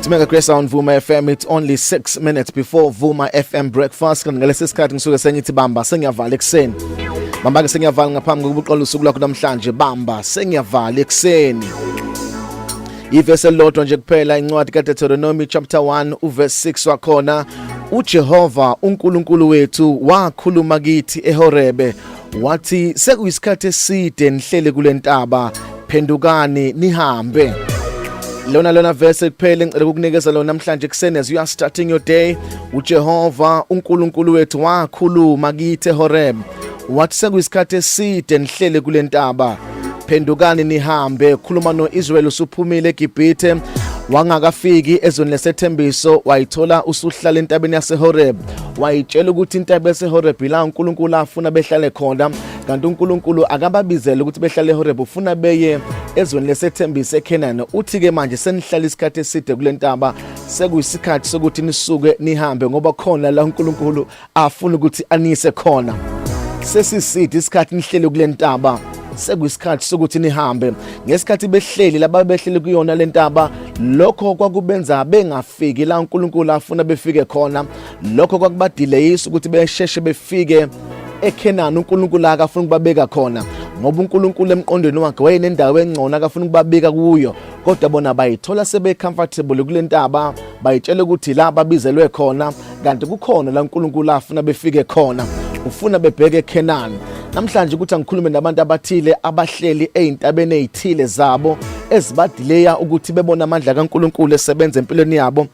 It's Mega Grace on Vuma FM. It's only 6 minutes before Vuma FM breakfast. Ngalesi sikhathi ngisuke sengithi bamba sengiyavala ekseni. Bamba ke sengiyavala ngaphambi kokuqala usuku lakho namhlanje bamba sengiyavala ekseni. Ivesi elilodwa nje kuphela incwadi kaDeuteronomy chapter 1 uverse 6 wakhona uJehova uNkulunkulu wethu wakhuluma kithi eHorebe wathi sekuyisikhathi eside nihlele kulentaba phendukani nihambe. Lona verse kuphela ngicela ukukunikeza lona namhlanje kuseni as you are starting your day. uJehova uNkulunkulu wethu wakhuluma kithi eHoreb wathi sekuyisikhathi eside nihlele kulentaba phendukani nihambe. Khuluma noIsrael usuphumile eGibhithe wangakafiki ezweni lesethembiso wayithola usuhlala entabeni yaseHoreb wayitshela ukuthi intaba yaseHoreb ila uNkulunkulu afuna behlale khona kanti uNkulunkulu akababizela ukuthi behlale eHoreb ufuna beye ezweni lesethembiso eKenani. Uthi ke manje senihlala isikhathi eside kulentaba sekuyisikhathi sokuthi nisuke nihambe ngoba khona la uNkulunkulu afuna ukuthi anise khona. Sesiside isikhathi nihlele kulentaba sekuyisikhathi sokuthi nihambe. Ngesikhathi behleli laba behleli kuyona lentaba lokho kwakubenza bengafiki la uNkulunkulu afuna befike khona. Lokho kwakubadeleyisa ukuthi besheshe befike eKenani uNkulunkulu akafuna ukubabeka khona ngoba uNkulunkulu emqondweni wakhe wayenendawo engcono akafuna ukubabeka kuyo kodwa bona bayithola sebe comfortable kulentaba bayitshela ukuthi la babizelwe khona kanti kukhona la uNkulunkulu afuna befike khona ufuna bebheke eKenani. Namhlanje ukuthi angikhulume nabantu abathile abahleli ezintabeni ezithile zabo ezibadileya ukuthi bebona amandla kaNkulunkulu esebenza empilweni yabo.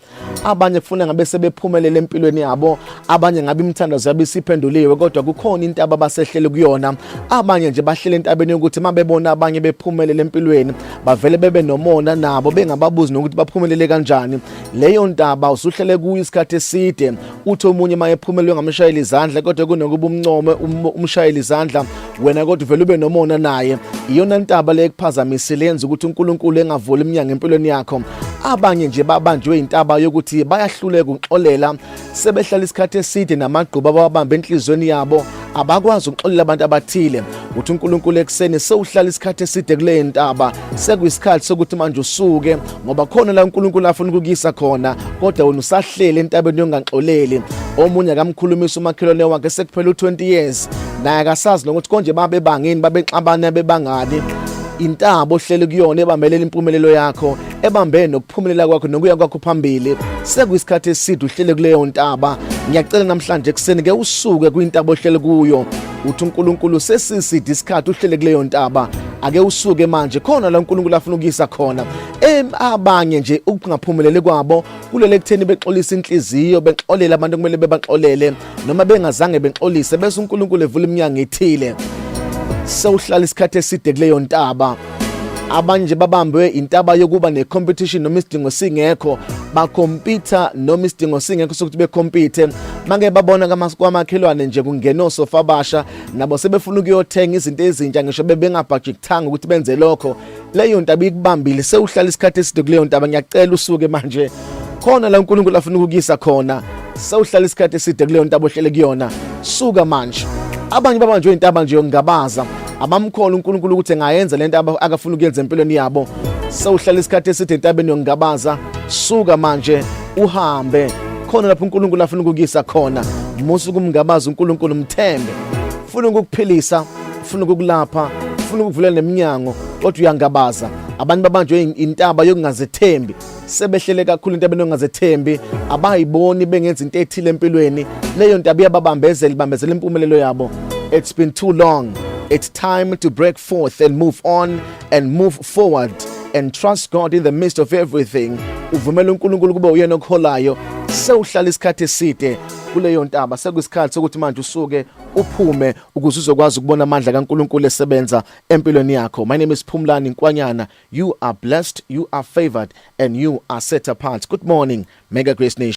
Abanye kufuna ngabe sebephumelele empilweni yabo, abanye ngabe imithandazo yabo isiphenduliwe kodwa kukhona intaba abasehlele kuyona. Abanye nje bahlele entabeni ukuthi mabebona abanye bephumelele empilweni bavele bebe nomona nabo bengababuzi nokuthi baphumelele kanjani. Leyo ntaba usuhlele kuyo isikhathi eside uthi omunye mayephumelele ngamshayeli izandla kodwa kunokuba umncome umshayeli izandla wena kodwa vele ube nomona naye. Iyona ntaba le kuphazamisile yenza ukuthi uNkulunkulu engavula iminyango empilweni yakho. Abanye nje babanjwe intaba yokuthi bayahluleka ukuxolela sebehlala isikhathi eside namagquba ababamba enhlizweni yabo abakwazi ukuxolela abantu abathile. Uthi uNkulunkulu ekseni sewuhlala isikhathi eside kule ntaba sekuyisikhathi sokuthi manje usuke ngoba khona la uNkulunkulu afuna ukukuyisa khona kodwa wena usahlele entabeni yongaxoleli. Omunye akamkhulumisa umakhelwane wakhe sekuphela u20 years naye akasazi nokuthi konje babe bangeni babexabana bebangani. Intaba ohlele kuyona ebambelela impumelelo yakho ebambe nokuphumelela kwakho nokuya kwakho phambili sekuyisikhathi eside uhlele kuleyo ntaba. Ngiyacela namhlanje kuseni ke usuke kwintaba ohlele kuyo uthi uNkulunkulu sesiside isikhathi uhlele kuleyo ntaba ake usuke manje khona la uNkulunkulu afuna ukuyisa khona. Abanye nje ukungaphumeleli kwabo kulele kutheni bexolisa inhliziyo bexolela abantu kumele bebaxolele noma bengazange bexolise bese uNkulunkulu evula iminyango ethile sewuhlala isikhathi eside kuleyo ntaba. Abanje babambe intaba yokuba necompetition noma isidingo singekho bakompita noma isidingo singekho sokuthi becompete manje babona kwamakhelwane nje kungena sofa abasha nabo sebefuna ukuyothenga izinto ezintsha ngisho bebengabudgetanga ukuthi benze lokho. Leyo ntaba ikubambile sewuhlala isikhathi eside kuleyo ntaba. Ngiyacela usuke manje khona la uNkulunkulu afuna ukuyisa khona sewuhlala isikhathi eside kuleyo ntaba ohlele kuyona suka manje. Abanye babanjwe intaba nje yongabaza abamkhola uNkulunkulu ukuthi engayenza lento akafuna ukuyenza empilweni yabo. Sewuhlala isikhathi eside entabeni yongabaza suka manje uhambe khona lapho uNkulunkulu afuna ukukuyisa khona. Musu kumngabaza uNkulunkulu mthembe ufuna ukukuphilisa ufuna ukukulapha ufuna ukuvulela neminyango kodwa uyangabaza. Abantu babanjwe intaba yokungazethembi sebehlele kakhulu entabeni yokungazethembi abayiboni bengenza into ethile empilweni. Leyo ntaba iyababambezela ibambezela impumelelo yabo. It's been too long. It's time to break forth and move on and move forward and trust God in the midst of everything. Uvumela uNkulunkulu kuba uyena okholayo. Sewuhlala isikhathi eside kuleyo ntaba sekuyisikhathi sokuthi manje usuke uphume ukuze uzokwazi ukubona amandla kaNkulunkulu esebenza empilweni yakho. My name is Phumlani Nkwanyana. You are blessed, you are favored and you are set apart. Good morning, Mega Grace Nation.